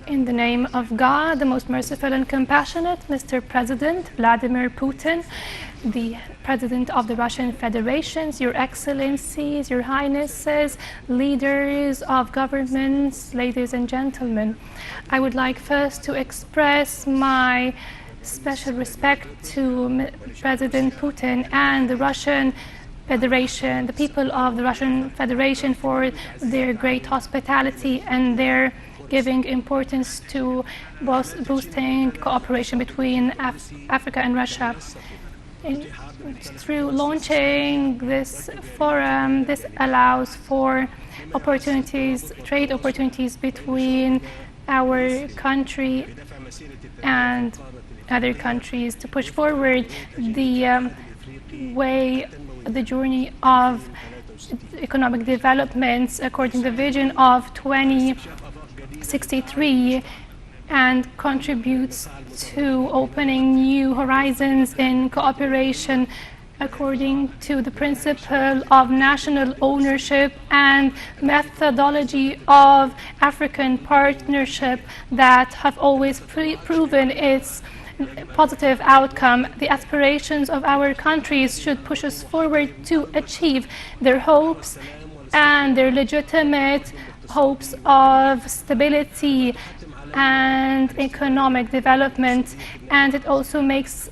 In the name of God, the most merciful and compassionate, Mr. President Vladimir Putin, the President of the Russian Federation, Your Excellencies, Your Highnesses, leaders of governments, ladies and gentlemen, I would like first to express my special respect to President Putin and the Russian Federation, the people of the Russian Federation, for their great hospitality and their giving importance to boosting cooperation between Africa and Russia. Through launching this forum, this allows for opportunities, trade opportunities between our country and other countries to push forward the the journey of economic developments according to the vision of 2063 and contributes to opening new horizons in cooperation according to the principle of national ownership and methodology of African partnership that have always proven its positive outcome. The aspirations of our countries should push us forward to achieve their hopes and their legitimate hopes of stability and economic development, and it also makes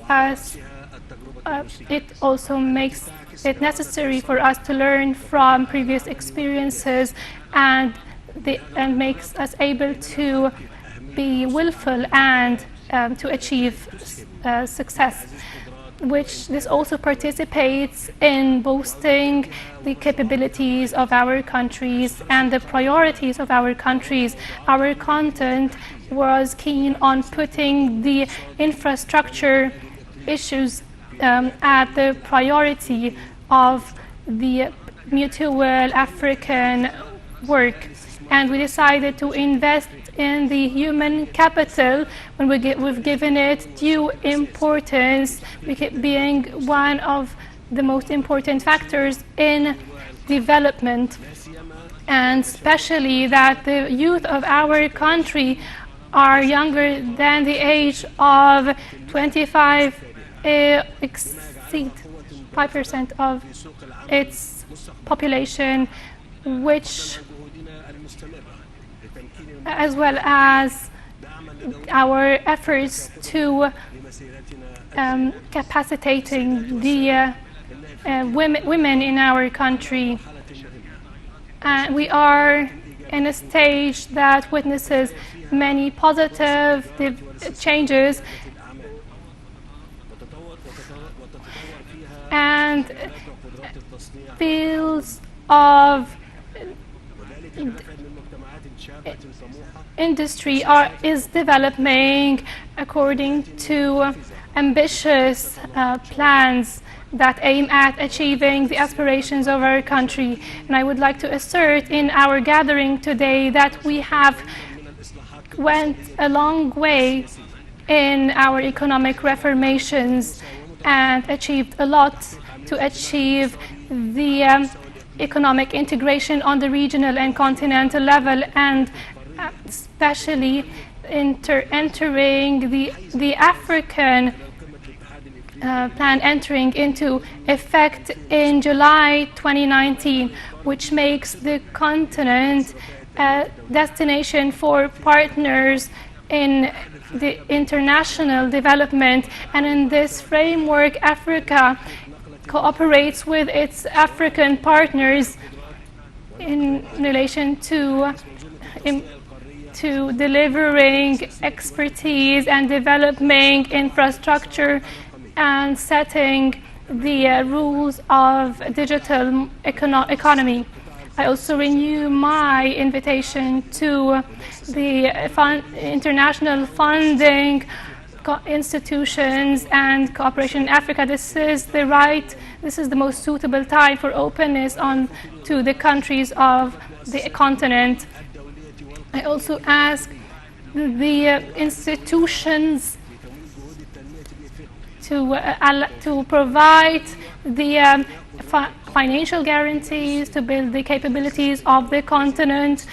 it necessary for us to learn from previous experiences and makes us able to be willful and to achieve success, which this also participates in boosting the capabilities of our countries and the priorities of our countries. Our content was keen on putting the infrastructure issues at the priority of the mutual African work, and we decided to invest in the human capital when we've given it due importance, being one of the most important factors in development, and especially that the youth of our country are younger than the age of 25, exceed 5% of its population, which as well as our efforts to capacitating the women in our country. We are in a stage that witnesses many positive changes and fields of industry is developing according to ambitious plans that aim at achieving the aspirations of our country. And I would like to assert in our gathering today that we have went a long way in our economic reformations and achieved a lot to achieve the economic integration on the regional and continental level, and especially entering the African plan entering into effect in July 2019, which makes the continent a destination for partners in the international development. And in this framework, Africa cooperates with its African partners in relation to delivering expertise and developing infrastructure and setting the rules of digital economy. I also renew my invitation to the international funding institutions and cooperation in Africa. This is the most suitable time for openness to the countries of the continent. I also ask the institutions to provide the financial guarantees to build the capabilities of the continent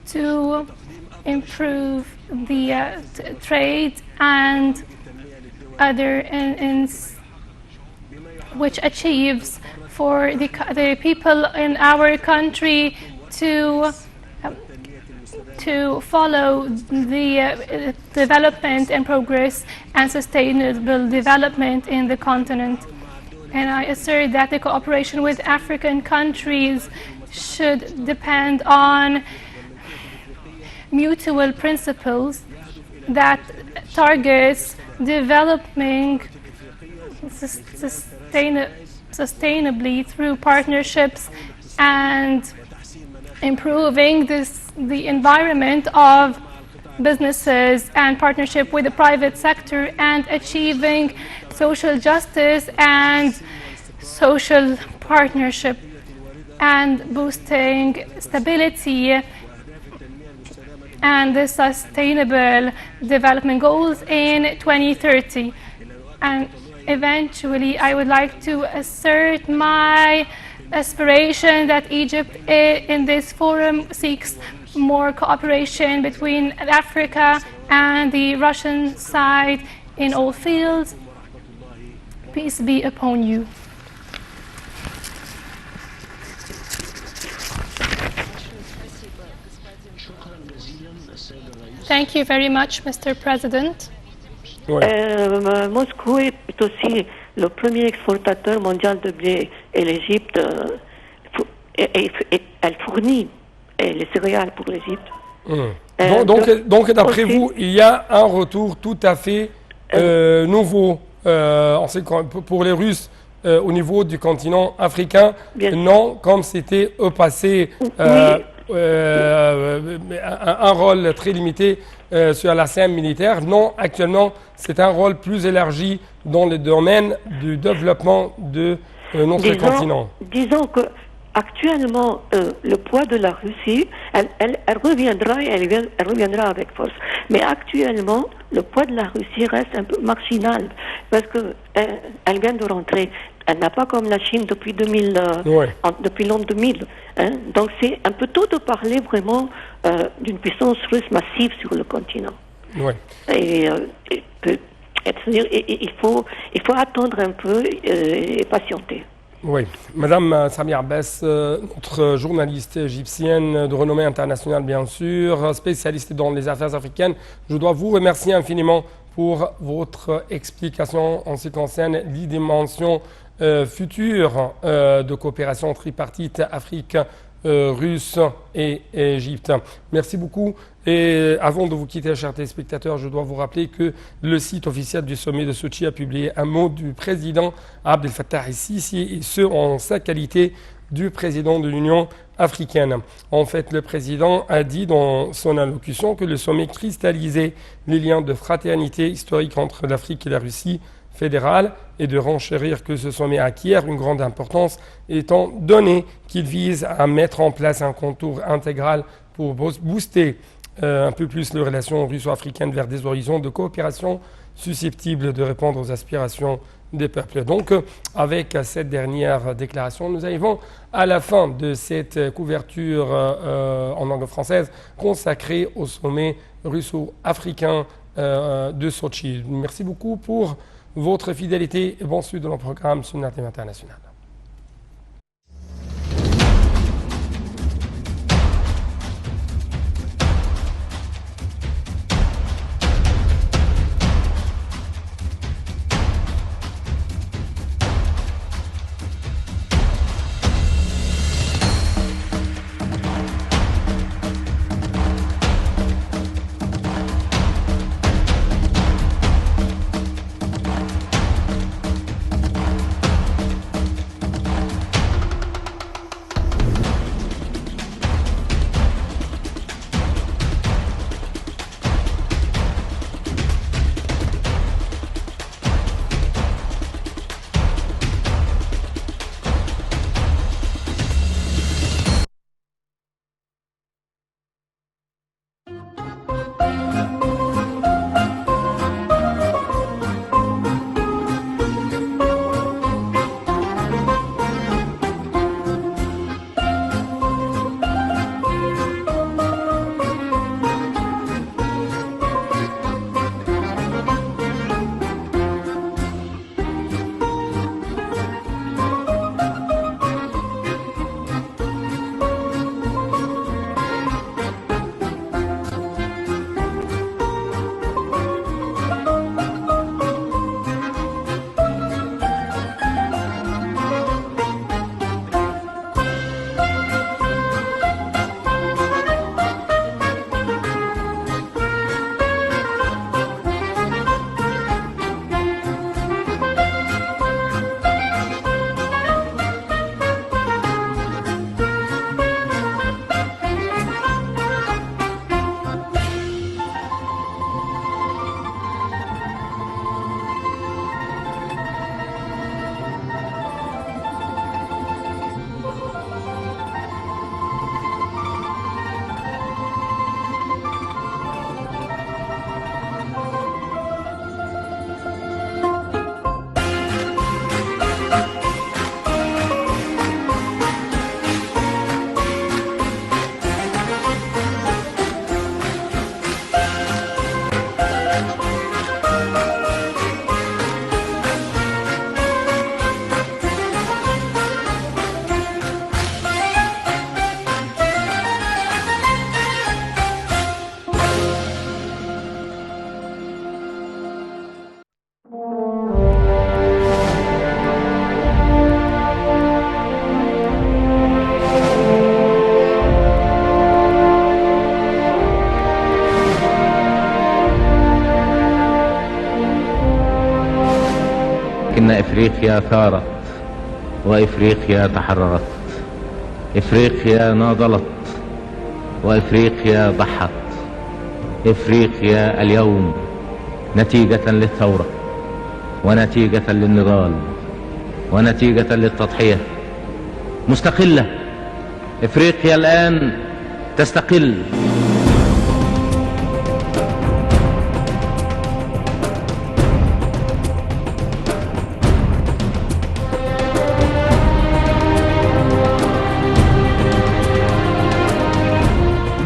to improve the trade and other which achieves for the people in our country to follow the development and progress and sustainable development in the continent. And I assert that the cooperation with African countries should depend on mutual principles that targets developing sustainably through partnerships and improving the environment of businesses and partnership with the private sector and achieving social justice and social partnership and boosting stability and the sustainable development goals in 2030. And eventually, I would like to assert my aspiration that Egypt in this forum seeks more cooperation between Africa and the Russian side in all fields. Peace be upon you. Thank you very much, Mr. President. Moscou est aussi le premier exportateur mondial de blé et l'Égypte, elle fournit les céréales pour l'Égypte. Donc d'après vous, il y a un retour tout à fait nouveau pour les Russes au niveau du continent africain, non comme c'était au passé. Un rôle très limité sur la scène militaire. Non, actuellement, c'est un rôle plus élargi dans le domaine du développement de notre continent. Disons que actuellement, le poids de la Russie, elle reviendra et elle reviendra avec force. Mais actuellement, le poids de la Russie reste un peu marginal parce que elle vient de rentrer. Elle n'a pas comme la Chine depuis depuis l'an 2000. Donc c'est un peu tôt de parler vraiment d'une puissance russe massive sur le continent. Ouais. Et il faut attendre un peu et patienter. Oui, Madame Samia Abbas, notre journaliste égyptienne de renommée internationale bien sûr, spécialiste dans les affaires africaines, je dois vous remercier infiniment pour votre explication en ce qui concerne les dimensions futures de coopération tripartite Afrique, Russe et Égypte. Merci beaucoup. Et avant de vous quitter, chers téléspectateurs, je dois vous rappeler que le site officiel du sommet de Sochi a publié un mot du président Abdel Fattah el-Sisi, et ce en sa qualité du président de l'Union africaine. En fait, le président a dit dans son allocution que le sommet cristallisait les liens de fraternité historique entre l'Afrique et la Russie fédérale et de renchérir que ce sommet acquiert une grande importance étant donné qu'il vise à mettre en place un contour intégral pour booster un peu plus les relations russo-africaines vers des horizons de coopération susceptibles de répondre aux aspirations des peuples. Donc, avec cette dernière déclaration, nous arrivons à la fin de cette couverture en langue française consacrée au sommet russo-africain de Sochi. Merci beaucoup pour votre fidélité et bon suite de notre programme sur Native International. إفريقيا ثارت وإفريقيا تحررت، إفريقيا ناضلت وإفريقيا ضحت. إفريقيا اليوم نتيجة للثورة ونتيجة للنضال ونتيجة للتضحية مستقلة. إفريقيا الآن تستقل.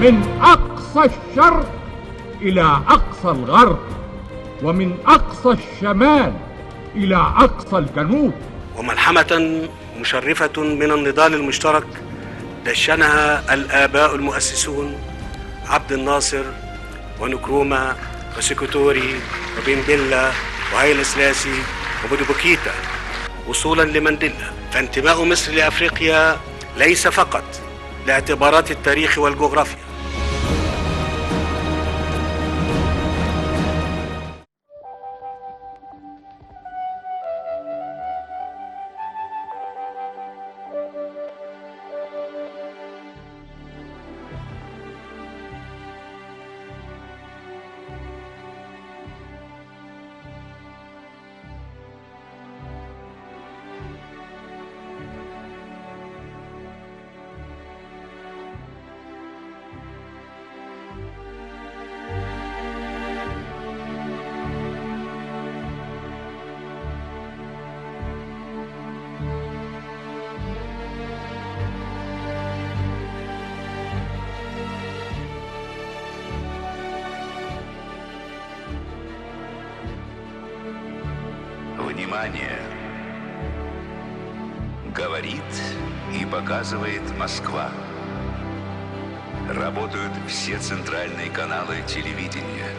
من أقصى الشرق إلى أقصى الغرب، ومن أقصى الشمال إلى أقصى الجنوب. وملحمة مشرفة من النضال المشترك دشنها الآباء المؤسسون عبد الناصر ونكرومة وسيكوتوري وبنبلة وهايلة سلاسي وبودوبوكيتا وصولا لمانديلا. فانتماء مصر لأفريقيا ليس فقط لاعتبارات التاريخ والجغرافيا. Внимание! Говорит и показывает Москва. Работают все центральные каналы телевидения.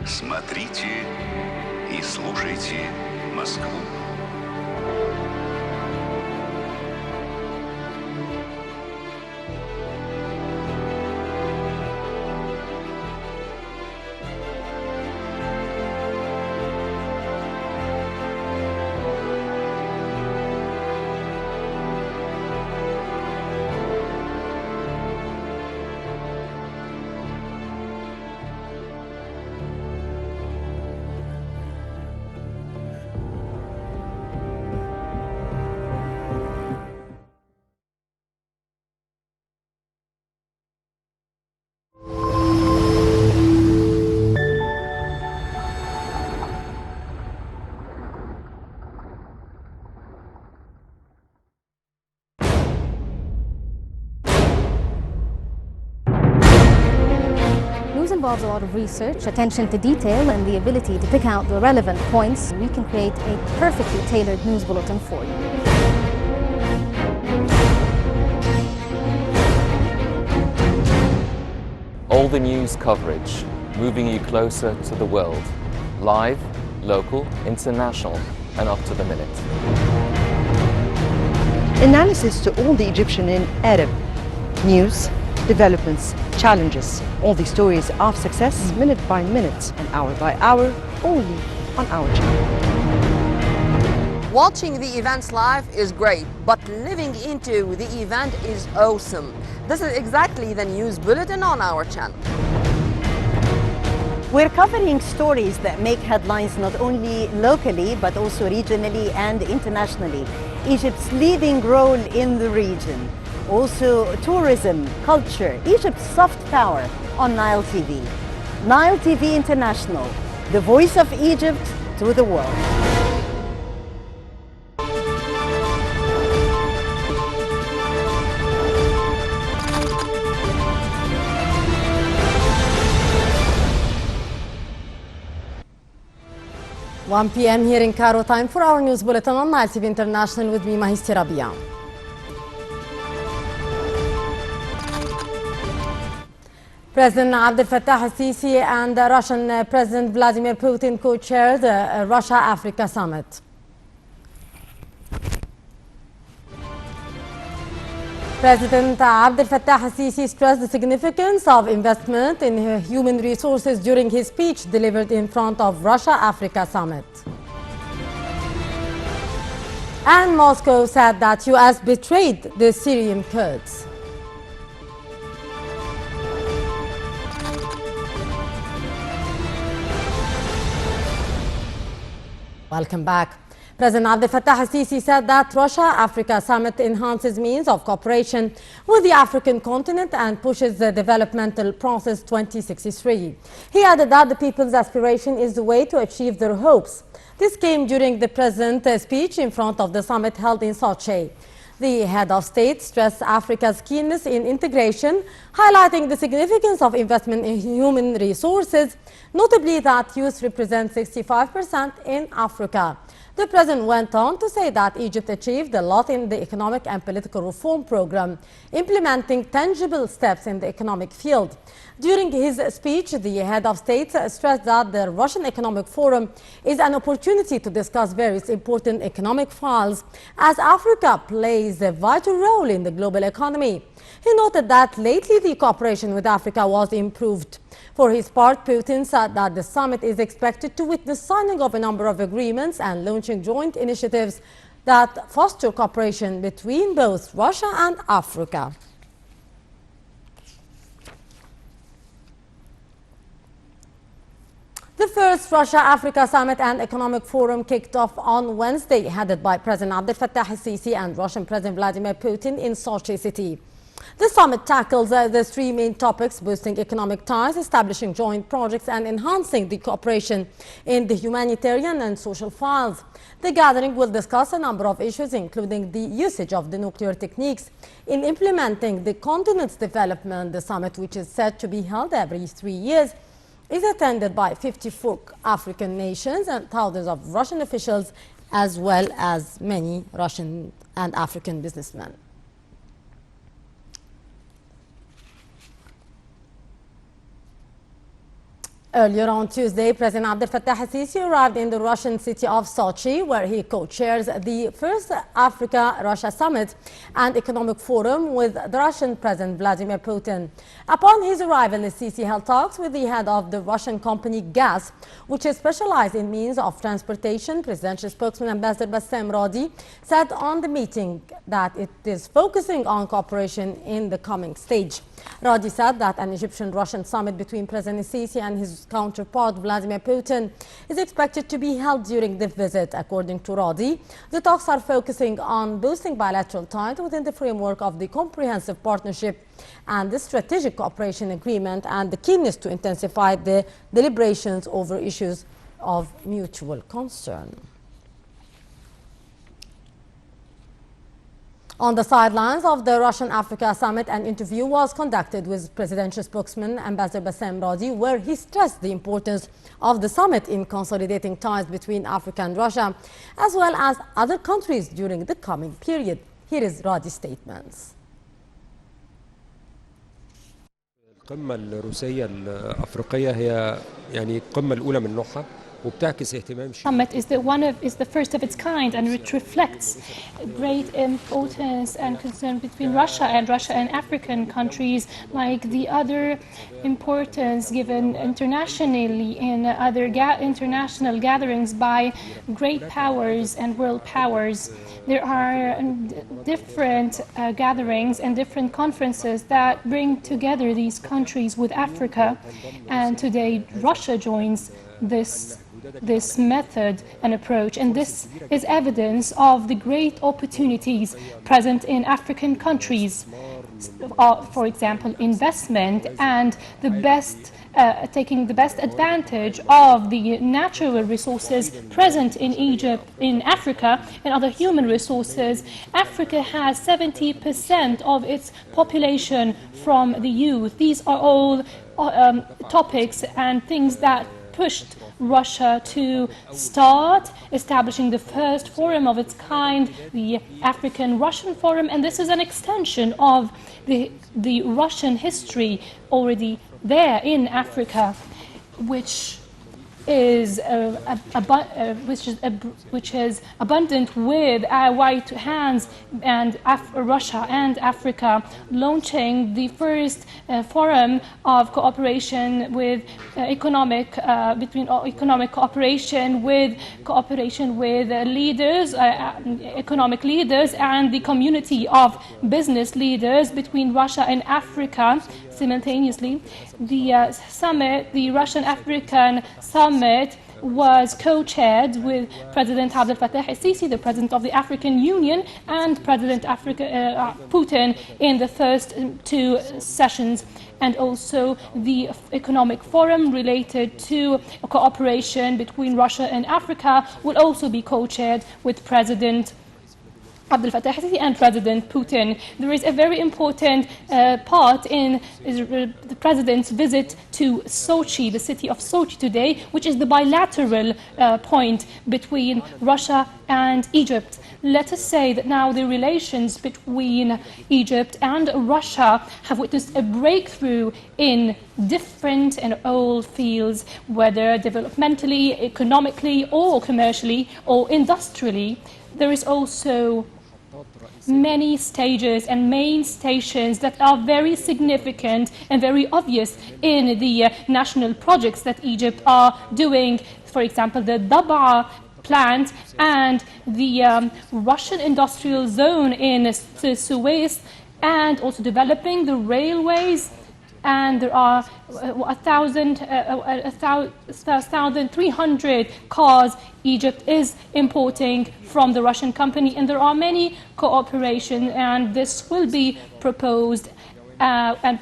Смотрите и слушайте Москву. Involves a lot of research, attention to detail, and the ability to pick out the relevant points. We can create a perfectly tailored news bulletin for you. All the news coverage, moving you closer to the world. Live, local, international, and up to the minute. Analysis to all the Egyptian and Arab news, developments, challenges, all the stories of success, minute by minute and hour by hour, only on our channel. Watching the events live is great, but living into the event is awesome. This is exactly the news bulletin on our channel. We're covering stories that make headlines not only locally, but also regionally and internationally. Egypt's leading role in the region. Also tourism, culture, Egypt's soft power on Nile TV. Nile TV International, the voice of Egypt to the world. One p.m. here in Cairo, time for our news bulletin on Nile TV International with me, Mahisti Rabia. President Abdel Fattah al-Sisi and Russian President Vladimir Putin co-chaired the Russia-Africa Summit. President Abdel Fattah al-Sisi stressed the significance of investment in human resources during his speech delivered in front of Russia-Africa Summit. And Moscow said that US betrayed the Syrian Kurds. Welcome back. President Abdel Fattah al-Sisi said that Russia-Africa summit enhances means of cooperation with the African continent and pushes the developmental process 2063. He added that the people's aspiration is the way to achieve their hopes. This came during the president's speech in front of the summit held in Sochi. The head of state stressed Africa's keenness in integration, highlighting the significance of investment in human resources, notably that youth represent 65% in Africa. The president went on to say that Egypt achieved a lot in the economic and political reform program, implementing tangible steps in the economic field. During his speech, the head of state stressed that the Russian Economic Forum is an opportunity to discuss various important economic files as Africa plays a vital role in the global economy. He noted that lately the cooperation with Africa was improved. For his part, Putin said that the summit is expected to witness signing of a number of agreements and launching joint initiatives that foster cooperation between both Russia and Africa. The first Russia-Africa Summit and Economic Forum kicked off on Wednesday, headed by President Abdel Fattah al-Sisi and Russian President Vladimir Putin in Sochi city. The summit tackles the three main topics: boosting economic ties, establishing joint projects, and enhancing the cooperation in the humanitarian and social files. The gathering will discuss a number of issues, including the usage of the nuclear techniques in implementing the continent's development. The summit, which is said to be held every 3 years, is attended by 54 African nations and thousands of Russian officials, as well as many Russian and African businessmen. Earlier on Tuesday, President Abdel Fattah al-Sisi arrived in the Russian city of Sochi, where he co-chairs the first Africa-Russia Summit and Economic Forum with the Russian President Vladimir Putin. Upon his arrival, al-Sisi held talks with the head of the Russian company GAZ, which is specialized in means of transportation. Presidential spokesman Ambassador Bassem Radi said on the meeting that it is focusing on cooperation in the coming stage. Radi said that an Egyptian-Russian summit between President Sisi and his counterpart Vladimir Putin is expected to be held during the visit. According to Radi, the talks are focusing on boosting bilateral ties within the framework of the Comprehensive Partnership and the Strategic Cooperation Agreement, and the keenness to intensify the deliberations over issues of mutual concern. On the sidelines of the Russian-Africa Summit, an interview was conducted with presidential spokesman Ambassador Bassem Radi, where he stressed the importance of the summit in consolidating ties between Africa and Russia, as well as other countries during the coming period. Here is Radi's statements. القمة الروسية الأفريقية هي يعني القمة الأولى من نوعها. Summit is the first of its kind, and it reflects great importance and concern between Russia and African countries, like the other importance given internationally in other international gatherings by great powers and world powers. There are different gatherings and different conferences that bring together these countries with Africa, and today Russia joins this method and approach, and this is evidence of the great opportunities present in African countries. For example, investment and taking the best advantage of the natural resources present in Egypt, in Africa, and other human resources. Africa has 70% of its population from the youth. These are all topics and things that pushed Russia to start establishing the first forum of its kind, the African-Russian Forum, and this is an extension of the Russian history already there in Africa, which which is abundant with white hands, and Russia and Africa launching the first forum of cooperation with economic cooperation with leaders, economic leaders, and the community of business leaders between Russia and Africa simultaneously. The summit, the Russian-African summit, was co-chaired with President Abdel Fattah Sisi, the President of the African Union, and President Putin in the first two sessions. And also the economic forum related to cooperation between Russia and Africa will also be co-chaired with President Abdel Fattah Sisi and President Putin. There is a very important part in the President's visit to Sochi, the city of Sochi today, which is the bilateral point between Russia and Egypt. Let us say that now the relations between Egypt and Russia have witnessed a breakthrough in different and all fields, whether developmentally, economically, or commercially, or industrially. There is also many stages and main stations that are very significant and very obvious in the national projects that Egypt are doing. For example, the Dab'a plant and the Russian industrial zone in Suez, and also developing the railways. And there are 1,300 cars Egypt is importing from the Russian company, and there are many cooperation, and this will be proposed and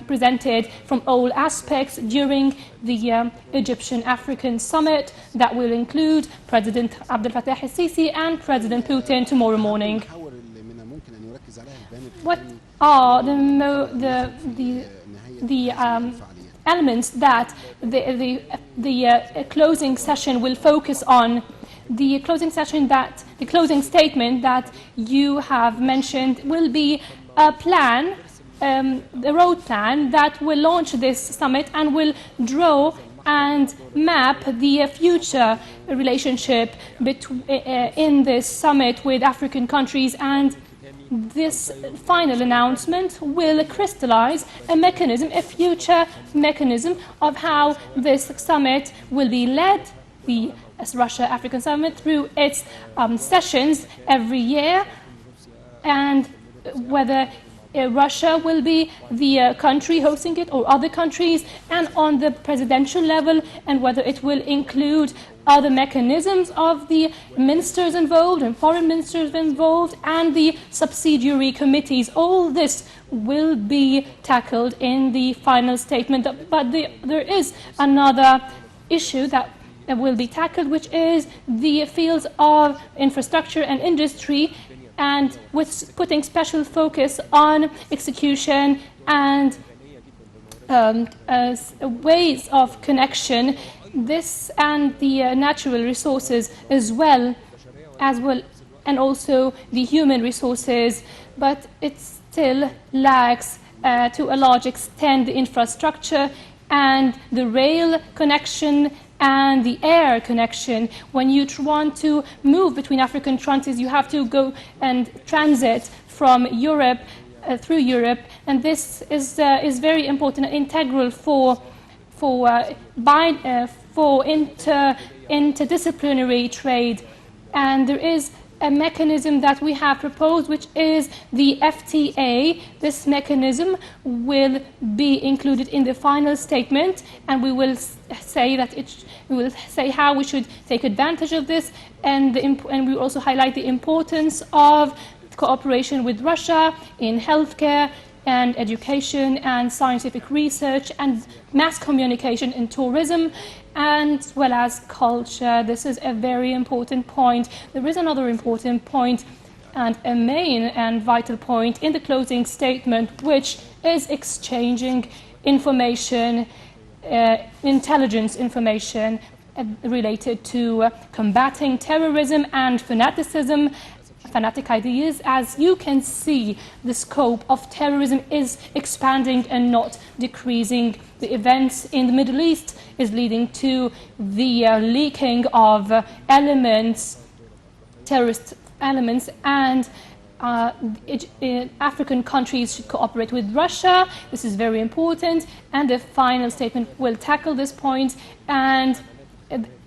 presented from all aspects during the Egyptian-African summit that will include President Abdel Fattah Sisi and President Putin tomorrow morning. What are the elements that the closing session will focus on? The closing statement that you have mentioned will be a plan, the road plan that will launch this summit and will draw and map the future relationship in this summit with African countries. And this final announcement will crystallize a mechanism, a future mechanism of how this summit will be led, the Russia-African Summit, through its sessions every year, and whether Russia will be the country hosting it or other countries, and on the presidential level, and whether it will include other mechanisms of the ministers involved and foreign ministers involved and the subsidiary committees. All this will be tackled in the final statement. But there is another issue that will be tackled, which is the fields of infrastructure and industry, and with putting special focus on execution and ways of connection. This and the natural resources as well, and also the human resources, but it still lacks to a large extent the infrastructure and the rail connection and the air connection. When you want to move between African countries, you have to go and transit from Europe through Europe, and this is very important and integral for interdisciplinary trade. And there is a mechanism that we have proposed, which is the FTA. This mechanism will be included in the final statement, and we will say that we will say how we should take advantage of this, and we will also highlight the importance of cooperation with Russia in healthcare and education and scientific research and mass communication and tourism, as well as culture. This is a very important point. There is another important point and a main and vital point in the closing statement, which is exchanging information, intelligence information related to combating terrorism and fanaticism, fanatic ideas. As you can see, the scope of terrorism is expanding and not decreasing. The events in the Middle East is leading to the leaking of terrorist elements, and African countries should cooperate with Russia. This is very important, and the final statement will tackle this point. And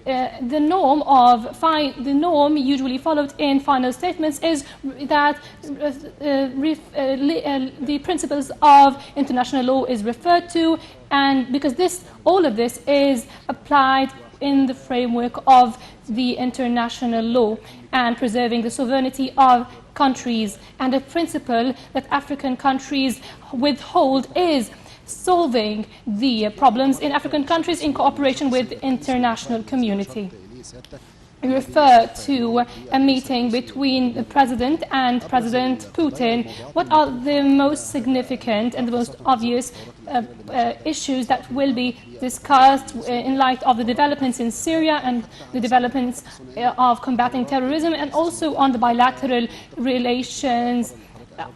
the norm usually followed in final statements is that the principles of international law is referred to, and because all of this is applied in the framework of the international law and preserving the sovereignty of countries, and a principle that African countries withhold is solving the problems in African countries in cooperation with the international community. We refer to a meeting between the President and President Putin. What are the most significant and the most obvious issues that will be discussed in light of the developments in Syria and the developments of combating terrorism, and also on the bilateral relations,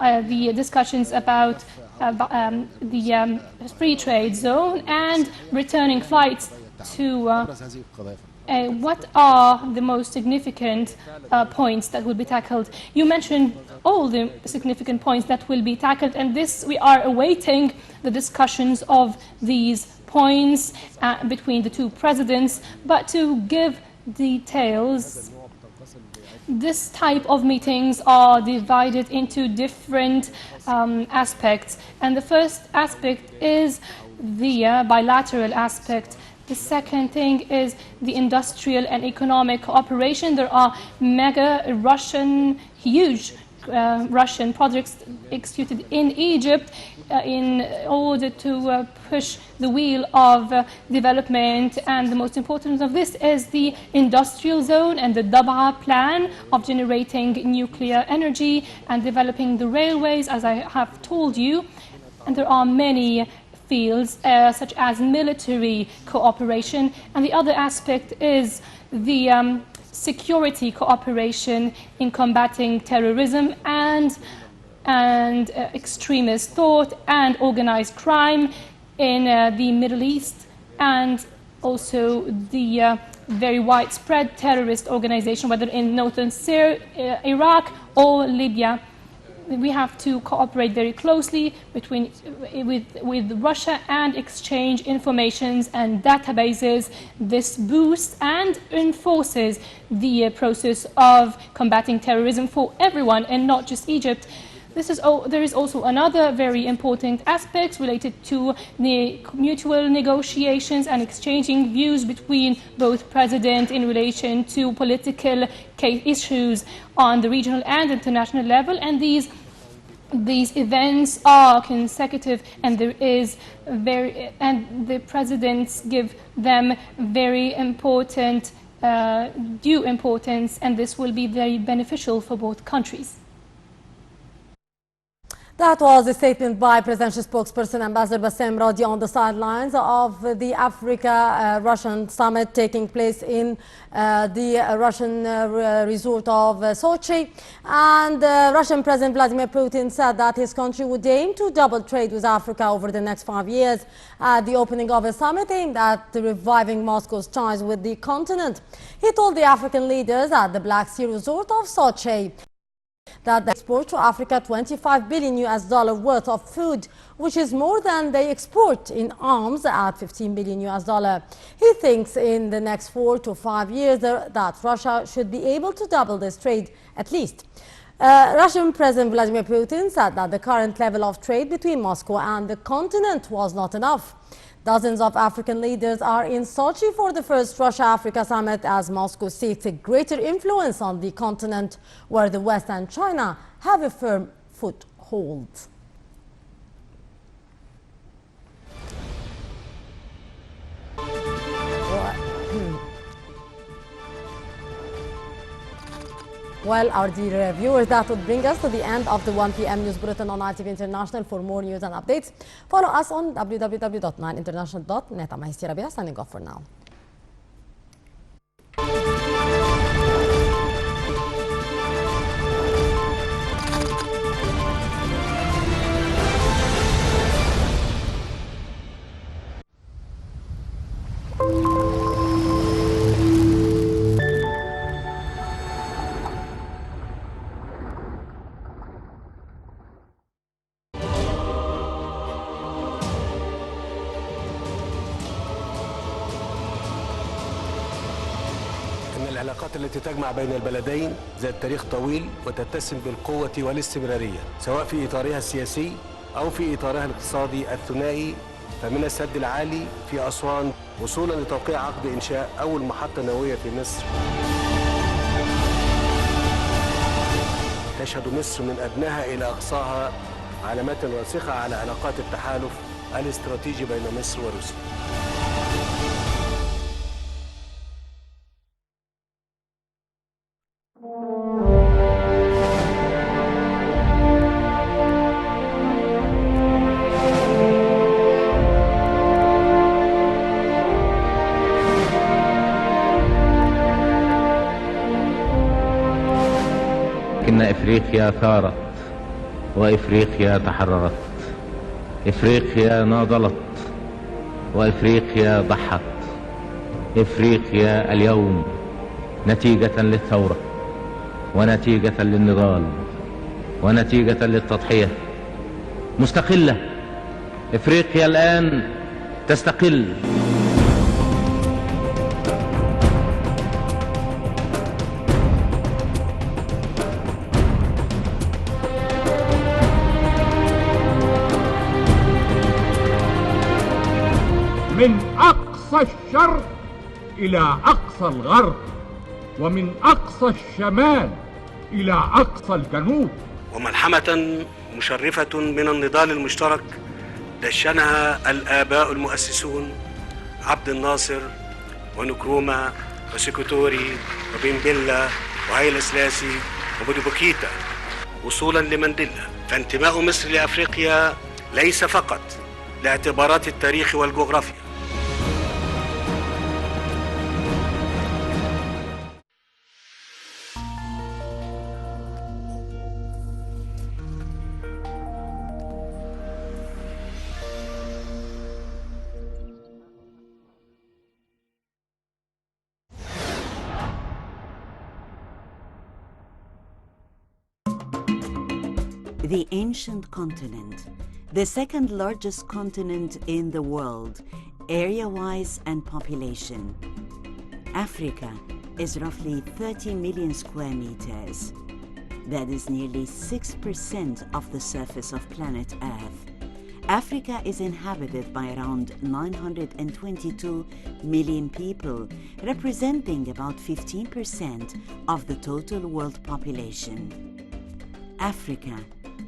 the discussions about the free trade zone and returning flights to what are the most significant points that will be tackled? You mentioned all the significant points that will be tackled, and we are awaiting the discussions of these points between the two presidents. But to give details, this type of meetings are divided into different aspects, and the first aspect is the bilateral aspect. The second thing is the industrial and economic cooperation. There are huge Russian projects executed in Egypt in order to push the wheel of development, and the most important of this is the industrial zone and the Dab'a plan of generating nuclear energy and developing the railways, as I have told you. And there are many fields such as military cooperation, and the other aspect is the security cooperation in combating terrorism and extremist thought and organized crime in the Middle East, and also the very widespread terrorist organization, whether in northern Syria, Iraq or Libya. We have to cooperate very closely with Russia and exchange informations and databases. This boosts and enforces the process of combating terrorism for everyone and not just Egypt. There is also another very important aspect related to the mutual negotiations and exchanging views between both presidents in relation to political issues on the regional and international level, and these events are consecutive, and the presidents give them very important due importance, and this will be very beneficial for both countries. That was a statement by presidential spokesperson Ambassador Bassem Radi on the sidelines of the Africa-Russian summit taking place in the Russian resort of Sochi. And Russian President Vladimir Putin said that his country would aim to double trade with Africa over the next 5 years at the opening of a summit aimed at reviving Moscow's ties with the continent. He told the African leaders at the Black Sea resort of Sochi that they export to Africa $25 billion worth of food, which is more than they export in arms at $15 billion. He thinks in the next 4 to 5 years that Russia should be able to double this trade at least. Russian President Vladimir Putin said that the current level of trade between Moscow and the continent was not enough. Dozens of African leaders are in Sochi for the first Russia-Africa summit as Moscow seeks a greater influence on the continent where the West and China have a firm foothold. Well, our dear viewers, that would bring us to the end of the 1 p.m. news bulletin on ITV International. For more news and updates, follow us on www.9international.net. I'm Hesti Rabia, signing off for now. العلاقات التي تجمع بين البلدين ذات تاريخ طويل وتتسم بالقوة والاستمرارية سواء في إطارها السياسي أو في إطارها الاقتصادي الثنائي، فمن السد العالي في أسوان وصولا لتوقيع عقد إنشاء أول محطة نووية في مصر. تشهد مصر من أدناها إلى أقصاها علامات راسخة على علاقات التحالف الاستراتيجي بين مصر وروسيا. إن إفريقيا ثارت وإفريقيا تحررت، إفريقيا ناضلت وإفريقيا ضحت، إفريقيا اليوم نتيجة للثورة ونتيجة للنضال ونتيجة للتضحية مستقلة. إفريقيا الآن تستقل. من أقصى الشرق إلى أقصى الغرب، ومن أقصى الشمال إلى أقصى الجنوب. وملحمة مشرفة من النضال المشترك دشنها الآباء المؤسسون عبد الناصر ونكرومة وسيكوتوري وبنبلة وهايلا سلاسي وبودوبوكيتا وصولا لمانديلا. فانتماء مصر لأفريقيا ليس فقط لاعتبارات التاريخ والجغرافيا. The ancient continent, the second largest continent in the world, area-wise and population. Africa is roughly 30 million square meters. That is nearly 6% of the surface of planet Earth. Africa is inhabited by around 922 million people, representing about 15% of the total world population. Africa,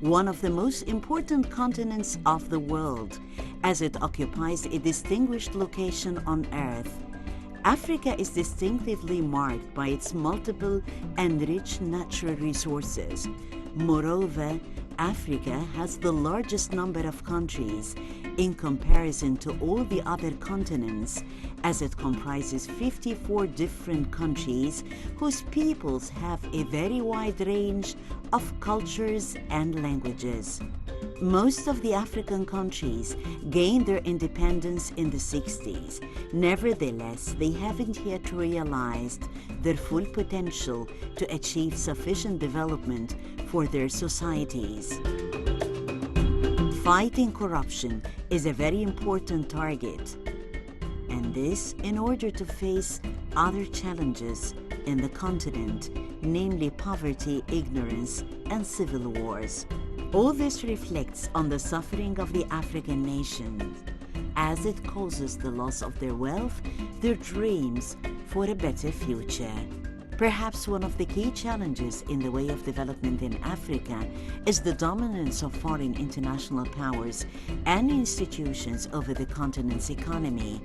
one of the most important continents of the world, as it occupies a distinguished location on Earth. Africa is distinctively marked by its multiple and rich natural resources. Moreover, Africa has the largest number of countries in comparison to all the other continents, as it comprises 54 different countries whose peoples have a very wide range of cultures and languages. Most of the African countries gained their independence in the 60s. Nevertheless, they haven't yet realized their full potential to achieve sufficient development for their societies. Fighting corruption is a very important target, and this in order to face other challenges in the continent, namely poverty, ignorance, and civil wars. All this reflects on the suffering of the African nations, as it causes the loss of their wealth, their dreams for a better future. Perhaps one of the key challenges in the way of development in Africa is the dominance of foreign international powers and institutions over the continent's economy.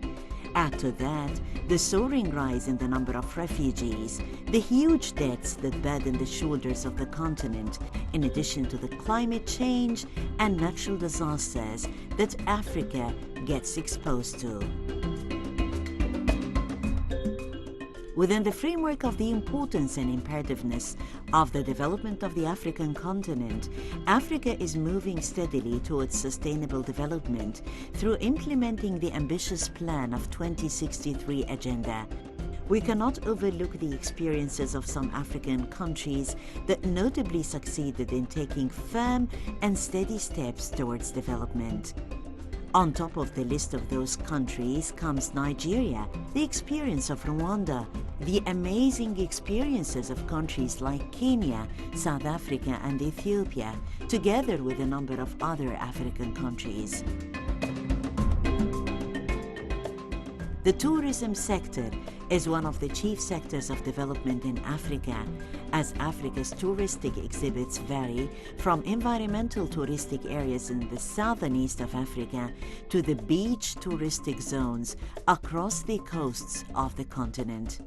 Add to that the soaring rise in the number of refugees, the huge debts that burden the shoulders of the continent, in addition to the climate change and natural disasters that Africa gets exposed to. Within the framework of the importance and imperativeness of the development of the African continent, Africa is moving steadily towards sustainable development through implementing the ambitious plan of 2063 agenda. We cannot overlook the experiences of some African countries that notably succeeded in taking firm and steady steps towards development. On top of the list of those countries comes Nigeria, the experience of Rwanda, the amazing experiences of countries like Kenya, South Africa, and Ethiopia, together with a number of other African countries. The tourism sector is one of the chief sectors of development in Africa, as Africa's touristic exhibits vary from environmental touristic areas in the south and east of Africa to the beach touristic zones across the coasts of the continent.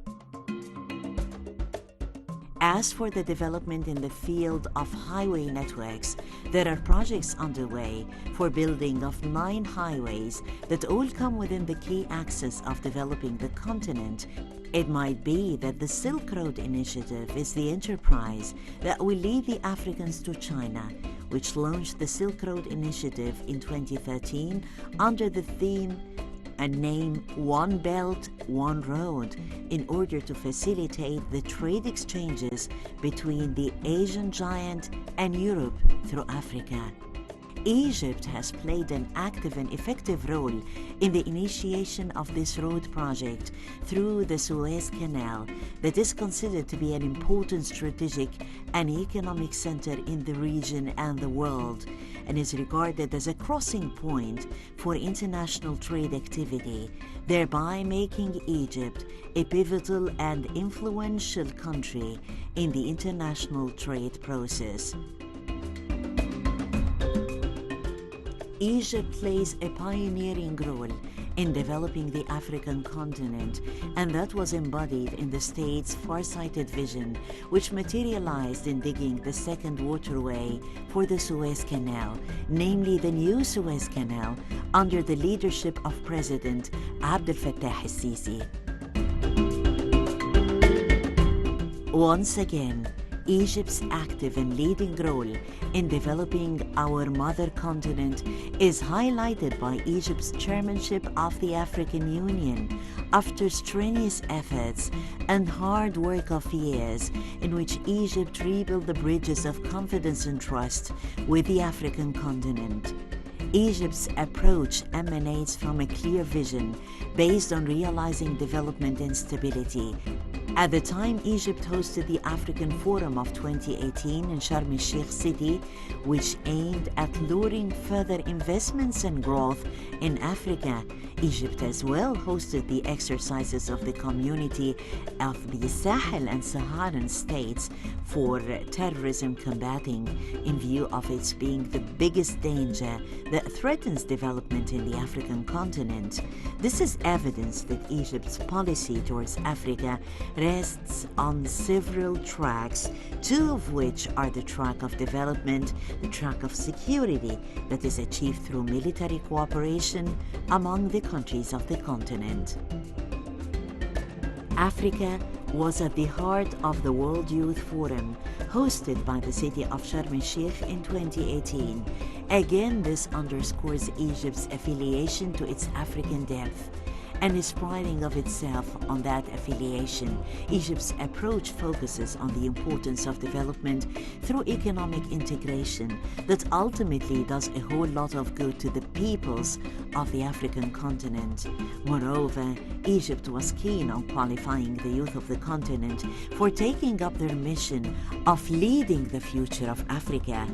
As for the development in the field of highway networks, there are projects underway for building of 9 highways that all come within the key axis of developing the continent. It might be that the Silk Road Initiative is the enterprise that will lead the Africans to China, which launched the Silk Road Initiative in 2013 under the theme and name One Belt, One Road in order to facilitate the trade exchanges between the Asian giant and Europe through Africa. Egypt has played an active and effective role in the initiation of this road project through the Suez Canal that is considered to be an important strategic and economic center in the region and the world, and is regarded as a crossing point for international trade activity, thereby making Egypt a pivotal and influential country in the international trade process. Egypt plays a pioneering role in developing the African continent, and that was embodied in the state's far-sighted vision, which materialized in digging the second waterway for the Suez Canal, namely the new Suez Canal, under the leadership of President Abdel Fattah Sisi. Once again, Egypt's active and leading role in developing our mother continent is highlighted by Egypt's chairmanship of the African Union after strenuous efforts and hard work of years in which Egypt rebuilt the bridges of confidence and trust with the African continent. Egypt's approach emanates from a clear vision based on realizing development and stability. At the time Egypt hosted the African Forum of 2018 in Sharm el-Sheikh city, which aimed at luring further investments and growth in Africa, Egypt as well hosted the exercises of the Community of the Sahel and Saharan states for terrorism combating, in view of its being the biggest danger that threatens development in the African continent. This is evidence that Egypt's policy towards Africa rests on several tracks, 2 of which are the track of development, the track of security that is achieved through military cooperation among the countries of the continent. Africa was at the heart of the World Youth Forum, hosted by the city of Sharm el-Sheikh in 2018. Again, this underscores Egypt's affiliation to its African depth and its priding of itself on that affiliation. Egypt's approach focuses on the importance of development through economic integration that ultimately does a whole lot of good to the peoples of the African continent. Moreover, Egypt was keen on qualifying the youth of the continent for taking up their mission of leading the future of Africa.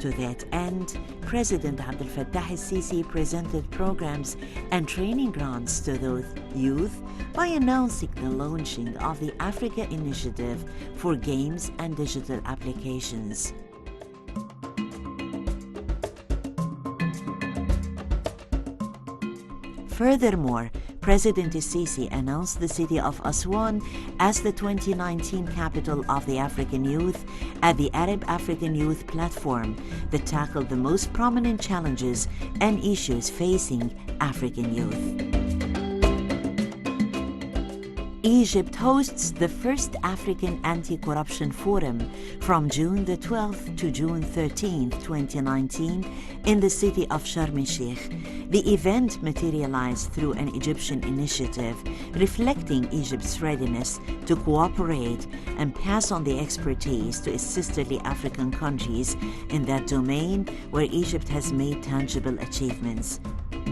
To that end, President Abdel Fattah Sisi presented programs and training grants to those youth by announcing the launching of the Africa Initiative for Games and Digital Applications. Furthermore, President Sisi announced the city of Aswan as the 2019 capital of the African youth at the Arab African Youth Platform that tackled the most prominent challenges and issues facing African youth. Egypt hosts the first African Anti-Corruption Forum from June the 12th to June 13th, 2019 in the city of Sharm el-Sheikh. The event materialized through an Egyptian initiative reflecting Egypt's readiness to cooperate and pass on the expertise to its sisterly African countries in that domain where Egypt has made tangible achievements.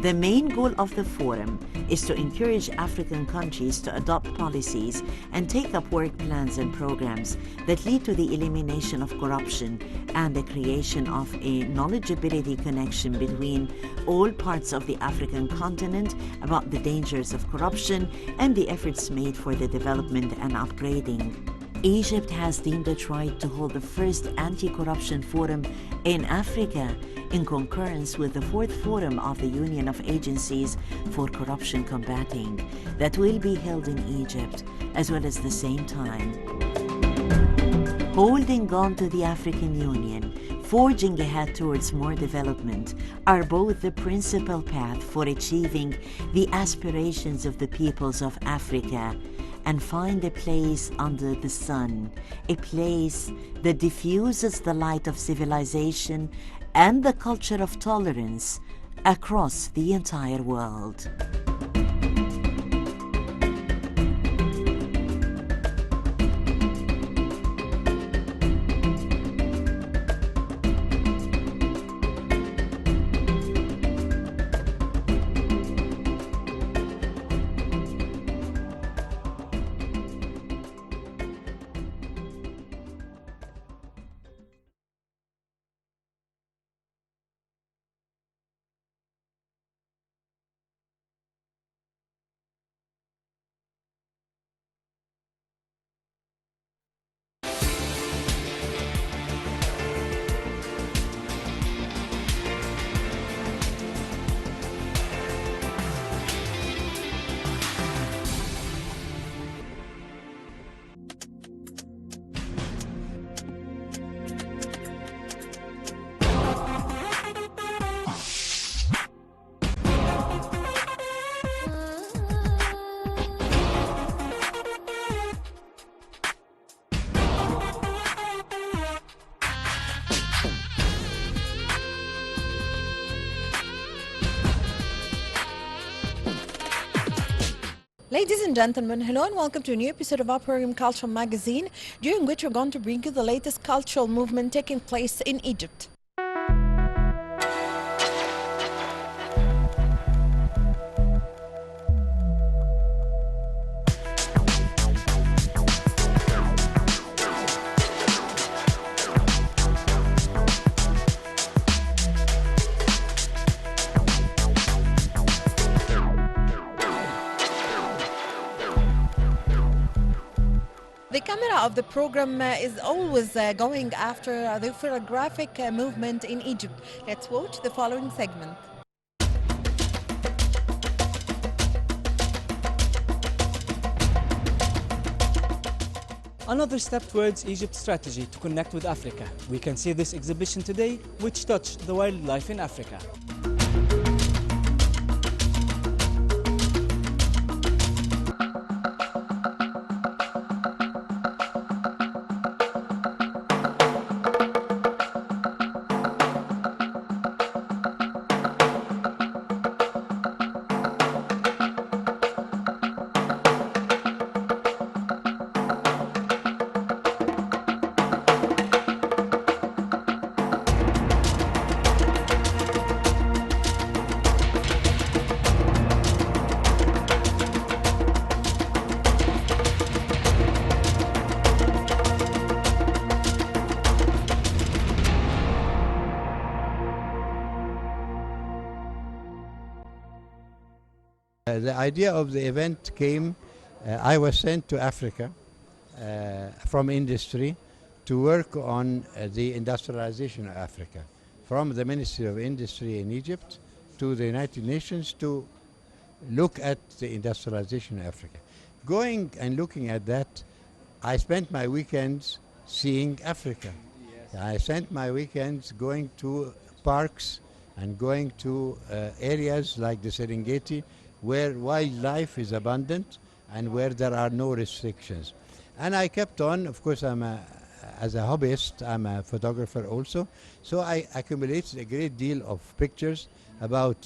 The main goal of the forum is to encourage African countries to adopt policies and take up work plans and programs that lead to the elimination of corruption and the creation of a knowledgeability connection between all parts of the African continent about the dangers of corruption and the efforts made for the development and upgrading. Egypt has deemed it right to hold the first anti-corruption forum in Africa in concurrence with the 4th Forum of the Union of Agencies for Corruption Combating that will be held in Egypt as well as the same time. Holding on to the African Union, forging ahead towards more development are both the principal path for achieving the aspirations of the peoples of Africa and find a place under the sun, a place that diffuses the light of civilization and the culture of tolerance across the entire world. Ladies and gentlemen, hello and welcome to a new episode of our program Cultural Magazine, during which we're going to bring you the latest cultural movement taking place in Egypt. The camera of the program is always going after the photographic movement in Egypt. Let's watch the following segment. Another step towards Egypt's strategy to connect with Africa. We can see this exhibition today, which touched the wildlife in Africa. The idea of the event came, I was sent to Africa from industry to work on the industrialization of Africa, from the Ministry of Industry in Egypt to the United Nations to look at the industrialization of Africa. Going and looking at that, I spent my weekends seeing Africa. Yes. I spent my weekends going to parks and going to areas like the Serengeti, where wildlife is abundant and where there are no restrictions. And I kept on, of course, as a hobbyist, I'm a photographer also, so I accumulated a great deal of pictures about